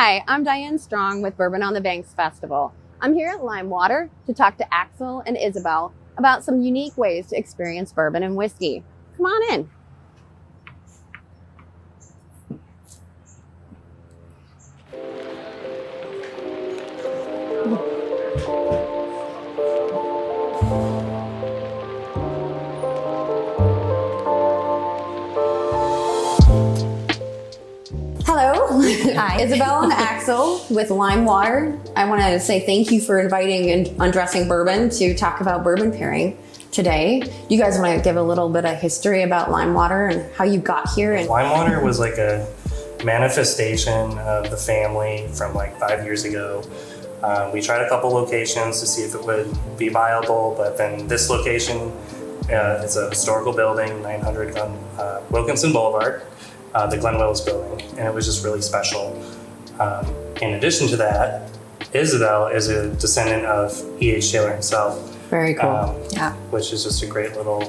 Hi, I'm Diane Strong with Bourbon on the Banks Festival. I'm here at Limewater to talk to Axel and Isabelle about some unique ways to experience bourbon and whiskey. Come on in. Hello, Hi. Isabelle and Axel with Limewater. I want to say thank you for inviting Undressing Bourbon to talk about bourbon pairing today. You guys want to give a little bit of history about Limewater and how you got here? And Limewater was like a manifestation of the family from like 5 years ago. We tried a couple locations to see if it would be viable, but then this location is a historical building, 900 Wilkinson Boulevard. The Glen Willis building, and it was just really special. In addition to that, Isabelle is a descendant of E.H. Taylor himself. Very cool. Yeah. Which is just a great little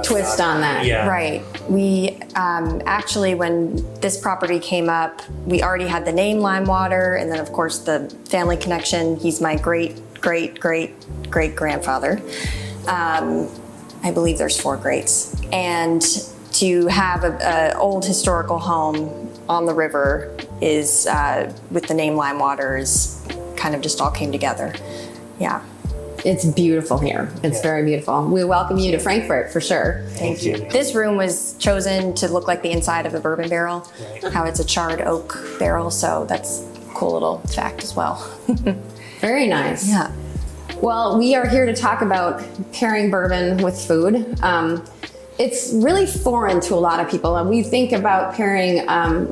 Twist on that. Yeah. Right. We actually, when this property came up, we already had the name Limewater, and then of course the family connection. He's my great grandfather. I believe there's 4 greats, and to have an old historical home on the river is with the name Limewater is kind of just all came together. Yeah. It's beautiful here. It's very beautiful. We welcome you to Frankfurt for sure. Thank you. This room was chosen to look like the inside of a bourbon barrel, how it's a charred oak barrel, so that's a cool little fact as well. Very nice. Yeah. Well, we are here to talk about pairing bourbon with food. It's really foreign to a lot of people. We think about pairing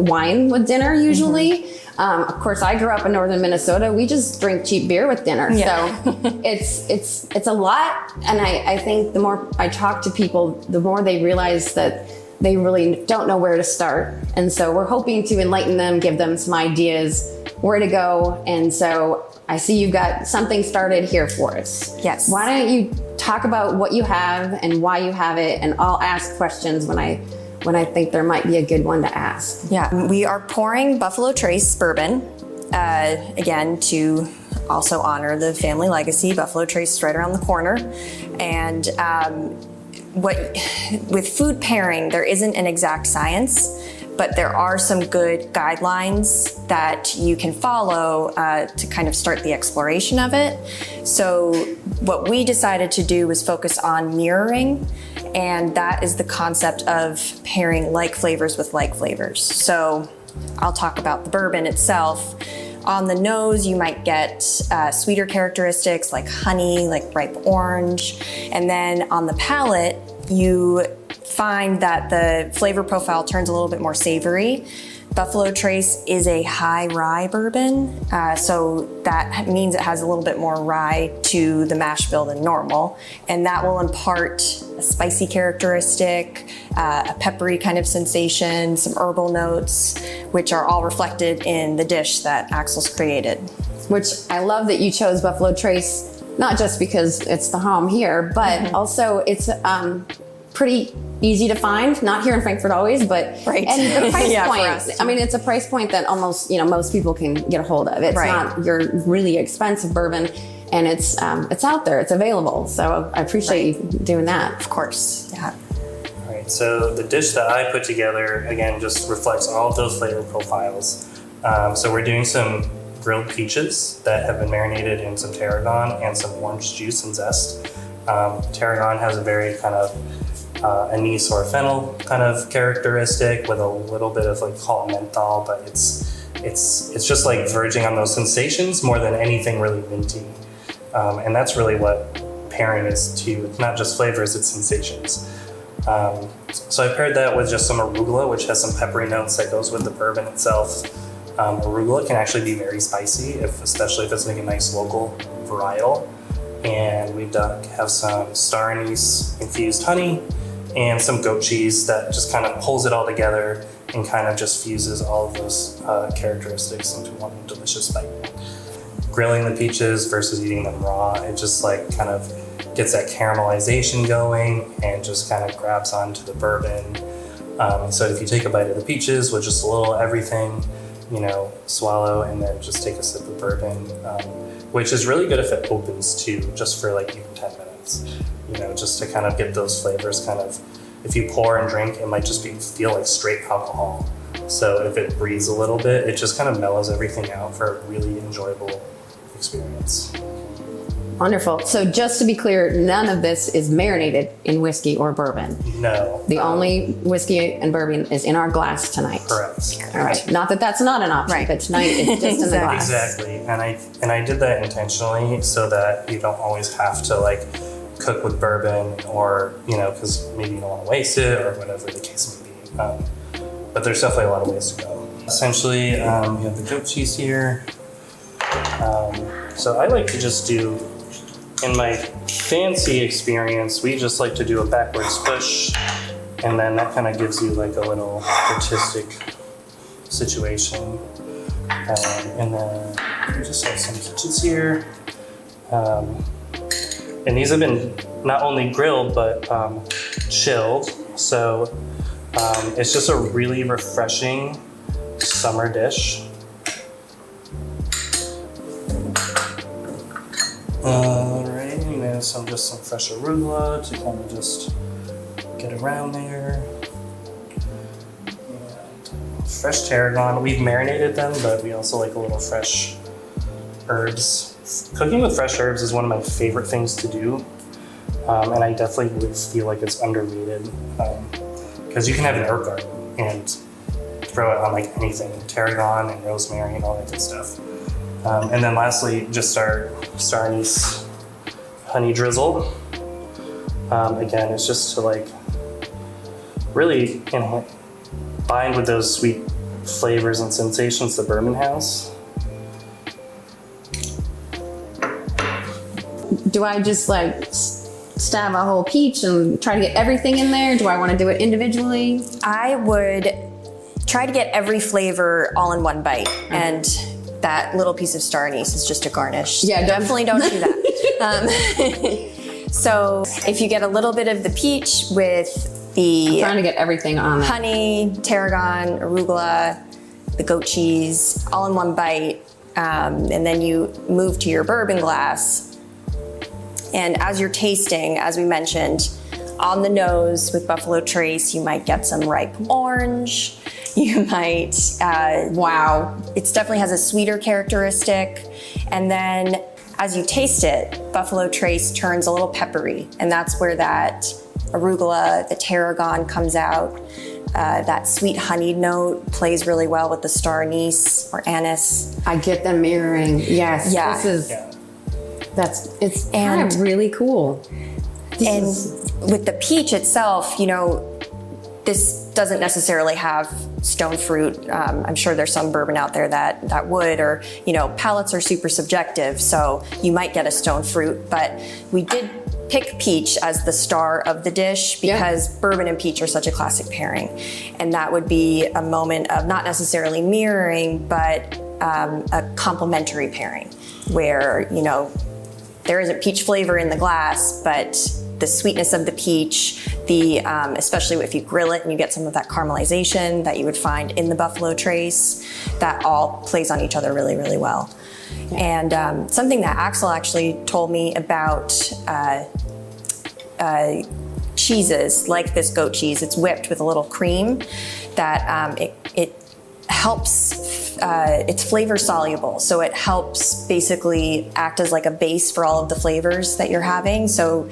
wine with dinner usually. Of course, I grew up in northern Minnesota. We just drink cheap beer with dinner. Yeah. So it's a lot. And I think the more I talk to people, the more they realize that they really don't know where to start. And so we're hoping to enlighten them, give them some ideas where to go. And so I see you've got something started here for us. Yes. Why don't you talk about what you have and why you have it, and I'll ask questions when I think there might be a good one to ask. Yeah, we are pouring Buffalo Trace bourbon, again, to also honor the family legacy. Buffalo Trace is right around the corner. And with food pairing, there isn't an exact science, but there are some good guidelines that you can follow to kind of start the exploration of it. So what we decided to do was focus on mirroring, and that is the concept of pairing like flavors with like flavors. So I'll talk about the bourbon itself. On the nose, you might get sweeter characteristics like honey, like ripe orange. And then on the palate, you find that the flavor profile turns a little bit more savory. Buffalo Trace is a high rye bourbon, so that means it has a little bit more rye to the mash bill than normal, and that will impart a spicy characteristic, a peppery kind of sensation, some herbal notes, which are all reflected in the dish that Axel's created. Which I love that you chose Buffalo Trace, not just because it's the home here, but also it's pretty easy to find, not here in Frankfurt always, but and the price point. I mean, it's a price point that almost most people can get a hold of. It's not your really expensive bourbon, and it's out there, it's available. So I appreciate you doing that. Of course, yeah. All right, so the dish that I put together again just reflects all of those flavor profiles. So we're doing some grilled peaches that have been marinated in some tarragon and some orange juice and zest. Tarragon has a very kind of anise or fennel kind of characteristic with a little bit of like call it menthol, but it's just like verging on those sensations more than anything really minty. And that's really what pairing is too. It's not just flavors, it's sensations. So I paired that with just some arugula, which has some peppery notes that goes with the bourbon itself. Arugula can actually be very spicy, especially if it's like a nice local varietal. And we have some star anise infused honey and some goat cheese that just kind of pulls it all together and kind of just fuses all of those characteristics into one delicious bite. Grilling the peaches versus eating them raw, it just like kind of gets that caramelization going and just kind of grabs onto the bourbon. So if you take a bite of the peaches with just a little everything, swallow and then just take a sip of bourbon, which is really good if it opens too, just for like even 10 minutes, just to kind of get those flavors kind of, if you pour and drink, it might just feel like straight alcohol. So if it breathes a little bit, it just kind of mellows everything out for a really enjoyable experience. Wonderful. So just to be clear, none of this is marinated in whiskey or bourbon. No. The only whiskey and bourbon is in our glass tonight. Correct. All right. Not that that's not an option, but tonight it's just in the glass. Exactly. And I did that intentionally so that you don't always have to like cook with bourbon, or because maybe you don't want to waste it or whatever the case may be. But there's definitely a lot of ways to go. Essentially, you have the goat cheese here. So I like to just do, in my fancy experience, we just like to do a backwards push, and then that kind of gives you like a little artistic situation. And then we just have some peaches here. And these have been not only grilled, but chilled. So it's just a really refreshing summer dish. All right, some fresh arugula to kind of just get around there. And fresh tarragon. We've marinated them, but we also like a little fresh herbs. Cooking with fresh herbs is one of my favorite things to do, and I definitely would feel like it's underrated, because you can have an herb garden and throw it on like anything, tarragon and rosemary and all that good stuff. And then lastly, just our star anise honey drizzle. Again, it's just to like really bind with those sweet flavors and sensations the bourbon has. Do I just like stab a whole peach and try to get everything in there? Do I want to do it individually? I would try to get every flavor all in one bite, and that little piece of star anise is just a garnish. Yeah, definitely don't do that. So if you get a little bit of the peach with the trying to get everything on honey, tarragon, arugula, the goat cheese, all in one bite, and then you move to your bourbon glass. And as you're tasting, as we mentioned, on the nose with Buffalo Trace, you might get some ripe orange. You might, wow, it definitely has a sweeter characteristic. And then as you taste it, Buffalo Trace turns a little peppery, and that's where that arugula, the tarragon comes out. That sweet honeyed note plays really well with the star anise or anise. I get them mirroring. Yes. Yeah. It's kind of really cool. With the peach itself, this doesn't necessarily have stone fruit. I'm sure there's some bourbon out there that would, or palates are super subjective, so you might get a stone fruit. But we did pick peach as the star of the dish because bourbon and peach are such a classic pairing, and that would be a moment of not necessarily mirroring, but a complementary pairing where there isn't peach flavor in the glass, but the sweetness of the peach, especially if you grill it and you get some of that caramelization that you would find in the Buffalo Trace, that all plays on each other really, really well. Yeah. And something that Axel actually told me about cheeses like this goat cheese, it's whipped with a little cream, that it helps, it's flavor soluble, so it helps basically act as like a base for all of the flavors that you're having. So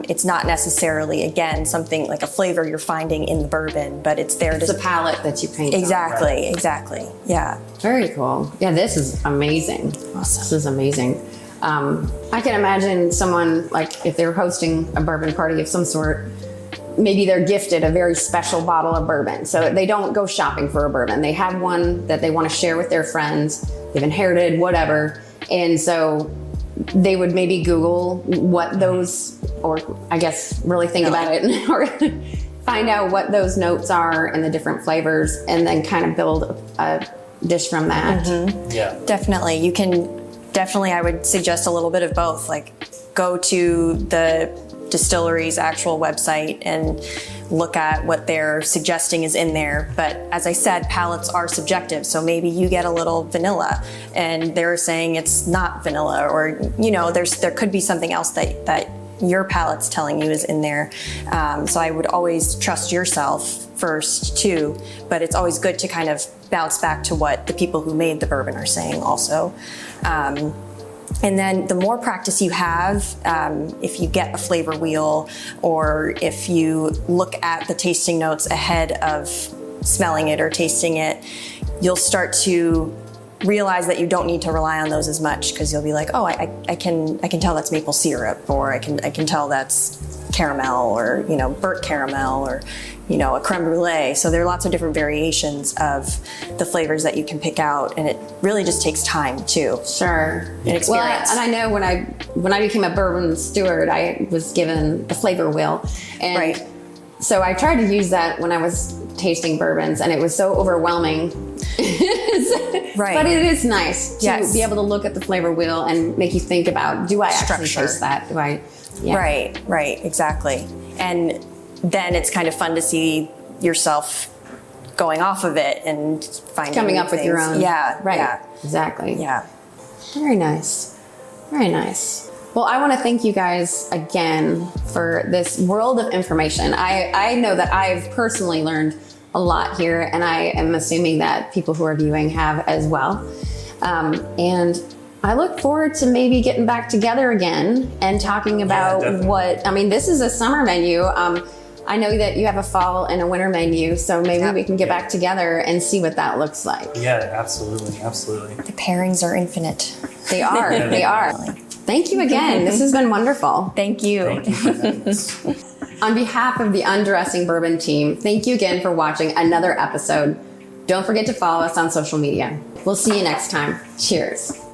it's not necessarily, again, something like a flavor you're finding in the bourbon, but it's there. It's the palette that you paint. Exactly, exactly. Yeah. Very cool. Yeah, this is amazing. Awesome. This is amazing. I can imagine someone, like if they're hosting a bourbon party of some sort, maybe they're gifted a very special bottle of bourbon. So they don't go shopping for a bourbon. They have one that they want to share with their friends. They've inherited, whatever. And so they would maybe Google what those, or I guess really think about it, or find out what those notes are and the different flavors, and then kind of build a dish from that. Mm-hmm. Yeah. Definitely. You can definitely, I would suggest a little bit of both. Like go to the distillery's actual website and look at what they're suggesting is in there. But as I said, palates are subjective. So maybe you get a little vanilla and they're saying it's not vanilla, or, you know, there could be something else that your palate's telling you is in there. So I would always trust yourself first too, but it's always good to kind of bounce back to what the people who made the bourbon are saying also. And then the more practice you have, if you get a flavor wheel, or if you look at the tasting notes ahead of smelling it or tasting it, you'll start to realize that you don't need to rely on those as much, because you'll be like, oh, I can tell that's maple syrup, or I can tell that's caramel, or, you know, burnt caramel, or, you know, a creme brulee. So there are lots of different variations of the flavors that you can pick out, and it really just takes time too. Sure. And experience. Well, and I know when I became a bourbon steward, I was given the flavor wheel, and Right. so I tried to use that when I was tasting bourbons, and it was so overwhelming. Right. But it is nice to Yes. be able to look at the flavor wheel and make you think about, do I actually Structure. taste that? Do I? Yeah. Right, exactly. And then it's kind of fun to see yourself going off of it and finding Coming new up with your things. own. Yeah, Right. yeah, Exactly. yeah. Very nice. Very nice. Well, I want to thank you guys again for this world of information. I know that I've personally learned a lot here, and I am assuming that people who are viewing have as well. And I look forward to maybe getting back together again and talking about this is a summer menu. I know that you have a fall and a winter menu, so maybe we can get back together and see what that looks like. Yeah, absolutely, absolutely. The pairings are infinite. They are, they are. Thank you again. This has been wonderful. Thank you. Thank you for having us. On behalf of the Undressing Bourbon team, thank you again for watching another episode. Don't forget to follow us on social media. We'll see you next time. Cheers.